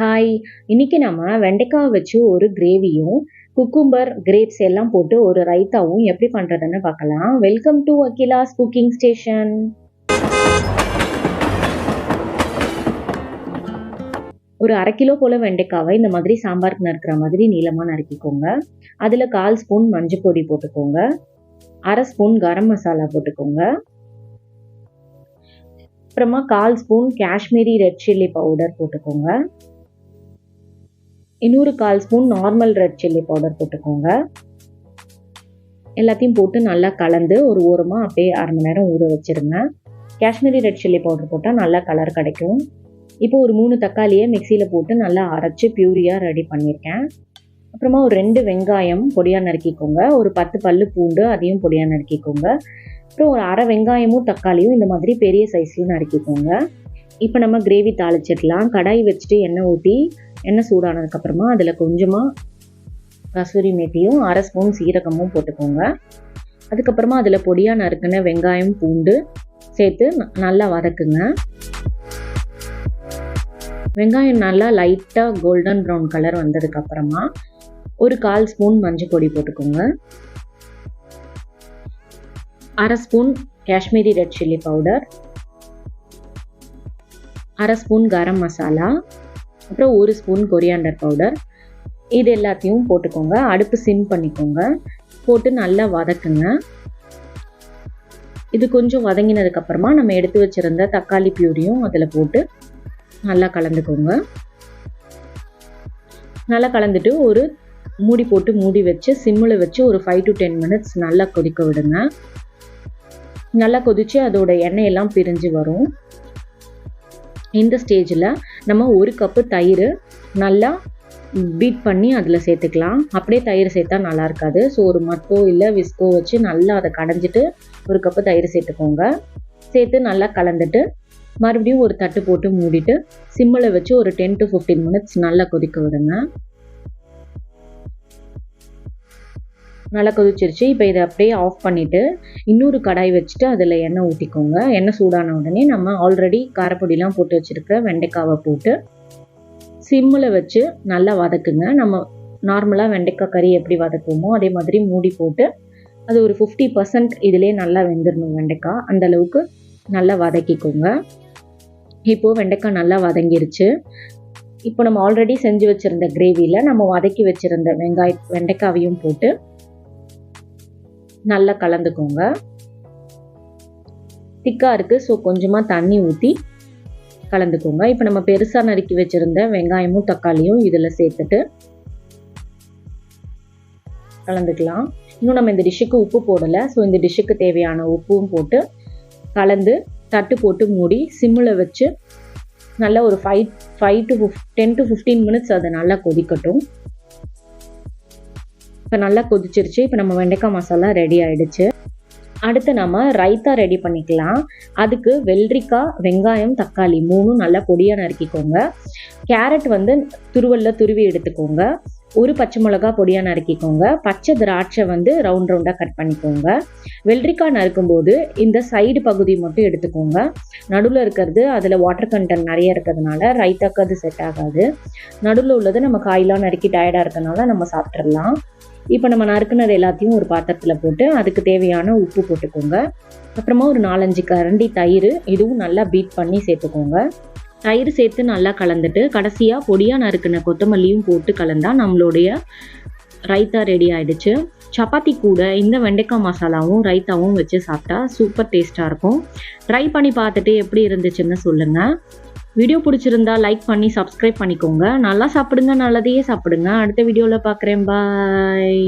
Hi! இன்னைக்கு நம்ம வெண்டைக்காவ வச்சு ஒரு கிரேவியும், குக்கும்பர், கிரேப்ஸ் எல்லாம் போட்டு ஒரு ரைத்தாவும் எப்படி பண்றதுன்னு பார்க்கலாம். Welcome to Akila's cooking station. ஒரு 1/2 கிலோ போல வெண்டைக்காவை இந்த மாதிரி சாம்பாருக்கு நறுக்கிற மாதிரி நீளமா நறுக்கிக்கோங்க. அதில் 1/4 ஸ்பூன் மஞ்சள் பொடி போட்டுக்கோங்க. 1/2 ஸ்பூன் கரம் மசாலா போட்டுக்கோங்க. அப்புறமா 1/4 spoon Kashmiri red chilli powder போட்டுக்கோங்க. இன்னொரு 1/4 spoon normal red chilli powder போட்டுக்கோங்க. எல்லாத்தையும் போட்டு நல்லா கலந்து ஒரு ஓரமாக அப்படியே 1/2 மணி நேரம் ஊற வச்சுருங்க. காஷ்மீரி ரெட் சில்லி பவுடர் போட்டால் நல்லா கலர் கிடைக்கும். இப்போ ஒரு 3 தக்காளியை மிக்சியில் போட்டு நல்லா அரைச்சி பியூரியாக ரெடி பண்ணியிருக்கேன். அப்புறமா ஒரு 2 வெங்காயம் பொடியாக நறுக்கிக்கோங்க. ஒரு 10 பல்லு பூண்டு அதையும் பொடியாக நறுக்கிக்கோங்க. அப்புறம் ஒரு 1/2 வெங்காயமும் தக்காளியும் இந்த மாதிரி பெரிய சைஸ்லையும் நறுக்கிக்கோங்க. இப்போ நம்ம கிரேவி தாளிச்சிடலாம். கடாய் வச்சுட்டு எண்ணெய் ஊற்றி எண்ணெய் சூடானதுக்கப்புறமா அதில் கொஞ்சமாக கசூரி மேத்தியும் 1/2 ஸ்பூன் சீரகமும் போட்டுக்கோங்க. அதுக்கப்புறமா அதில் பொடியாக நறுக்கின வெங்காயம் பூண்டு சேர்த்து நல்லா வதக்குங்க. வெங்காயம் நல்லா லைட்டாக கோல்டன் ப்ரௌன் கலர் வந்ததுக்கப்புறமா ஒரு 1/4 ஸ்பூன் மஞ்சள் பொடி போட்டுக்கோங்க. 1/2 spoon Kashmiri red chilli powder, 1/2 spoon garam masala, அப்புறம் 1 ஸ்பூன் கொரியாண்டர் பவுடர். இது எல்லாத்தையும் போட்டுக்கோங்க. அடுப்பு சிம் பண்ணிக்கோங்க. போட்டு நல்லா வதக்குங்க. இது கொஞ்சம் வதங்கினதுக்கப்புறமா நம்ம எடுத்து வச்சுருந்த தக்காளி பியூரியும் அதில் போட்டு நல்லா கலந்துக்கோங்க. நல்லா கலந்துட்டு ஒரு மூடி போட்டு மூடி வச்சு சிம்மில் வச்சு ஒரு 5 to 10 minutes நல்லா கொதிக்க விடுங்க. நல்லா கொதித்து அதோட எண்ணெயெல்லாம் பிரிஞ்சு வரும். இந்த ஸ்டேஜில் நம்ம 1 கப்பு தயிர் நல்லா பீட் பண்ணி அதில் சேர்த்துக்கலாம். அப்படியே தயிர் சேர்த்தா நல்லா இருக்காது. ஸோ ஒரு மத்தோ இல்லை விஸ்கோ வச்சு நல்லா அதை கடைஞ்சிட்டு 1 கப்பு தயிர் சேர்த்துக்கோங்க. சேர்த்து நல்லா கலந்துட்டு மறுபடியும் ஒரு தட்டு போட்டு மூடிட்டு சிம்மில் வச்சு ஒரு 10 to 15 minutes நல்லா கொதிக்க விடுங்க. நல்லா கொதிச்சிருச்சு. இப்போ இதை அப்படியே ஆஃப் பண்ணிவிட்டு இன்னொரு கடாய் வச்சுட்டு அதில் எண்ணெய் ஊற்றிக்கோங்க. எண்ணெய் சூடான உடனே நம்ம ஆல்ரெடி காரப்பொடிலாம் போட்டு வச்சுருக்க வெண்டைக்காவை போட்டு சிம்மில் வச்சு நல்லா வதக்குங்க. நம்ம நார்மலாக வெண்டைக்காய் கறி எப்படி வதக்குவோமோ அதே மாதிரி மூடி போட்டு அது ஒரு 50% இதிலே நல்லா வெந்துடணும். வெண்டைக்காய் அந்தளவுக்கு நல்லா வதக்கிக்கோங்க. இப்போது வெண்டைக்காய் நல்லா வதங்கிருச்சு. இப்போ நம்ம ஆல்ரெடி செஞ்சு வச்சுருந்த கிரேவியில் நம்ம வதக்கி வச்சுருந்த வெண்டைக்காவையும் போட்டு நல்லா கலந்துக்கோங்க. திக்காக இருக்குது, ஸோ கொஞ்சமாக தண்ணி ஊற்றி கலந்துக்கோங்க. இப்போ நம்ம பெருசாக நறுக்கி வச்சுருந்த வெங்காயமும் தக்காளியும் இதில் சேர்த்துட்டு கலந்துக்கலாம். இன்னும் நம்ம இந்த டிஷ்ஷுக்கு உப்பு போடலை. ஸோ இந்த டிஷ்ஷுக்கு தேவையான உப்பும் போட்டு கலந்து தட்டு போட்டு மூடி சிம்மில் வச்சு நல்லா ஒரு 10 to 15 minutes அதை நல்லா கொதிக்கட்டும். இப்போ நல்லா கொதிச்சிருச்சு. இப்போ நம்ம வெண்டைக்காய் மசாலா ரெடி ஆகிடுச்சு. அடுத்து நம்ம ரைத்தா ரெடி பண்ணிக்கலாம். அதுக்கு வெள்ளரிக்காய், வெங்காயம், தக்காளி 3 நல்லா பொடியாக நறுக்கிக்கோங்க. கேரட் துருவலில் துருவி எடுத்துக்கோங்க. ஒரு பச்சை மிளகா பொடியாக நறுக்கிக்கோங்க. பச்சை திராட்சை ரவுண்ட் ரவுண்டாக கட் பண்ணிக்கோங்க. வெள்ளரிக்காய் நறுக்கும்போது இந்த சைடு பகுதி மட்டும் எடுத்துக்கோங்க. நடுவில் இருக்கிறது அதில் வாட்டர் கண்டென்ட் நிறைய இருக்கிறதுனால ரைத்தாக்கு அது செட் ஆகாது. நடுவில் உள்ளது நம்ம காயெலாம் நறுக்கி டயர்டாக இருக்கிறதுனால நம்ம சாப்பிட்றலாம். இப்போ நம்ம நறுக்குனது எல்லாத்தையும் ஒரு பாத்திரத்தில் போட்டு அதுக்கு தேவையான உப்பு போட்டுக்கோங்க. அப்புறமா ஒரு 4-5 கரண்டி தயிர், இதுவும் நல்லா பீட் பண்ணி சேர்த்துக்கோங்க. தயிர் சேர்த்து நல்லா கலந்துட்டு கடைசியாக பொடியாக நறுக்கின கொத்தமல்லியும் போட்டு கலந்தால் நம்மளுடைய ரைத்தா ரெடி ஆகிடுச்சு. சப்பாத்தி கூட இந்த வெண்டைக்காய் மசாலாவும் ரைத்தாவும் வச்சு சாப்பிட்டா சூப்பர் டேஸ்ட்டாக இருக்கும். ட்ரை பண்ணி பார்த்துட்டு எப்படி இருந்துச்சுன்னு சொல்லுங்கள். வீடியோ பிடிச்சிருந்தா லைக் பண்ணி சப்ஸ்கிரைப் பண்ணிக்கோங்க. நல்லா சாப்பிடுங்க, நல்லதையே சாப்பிடுங்க. அடுத்த வீடியோவில் பார்க்குறேன். பாய்.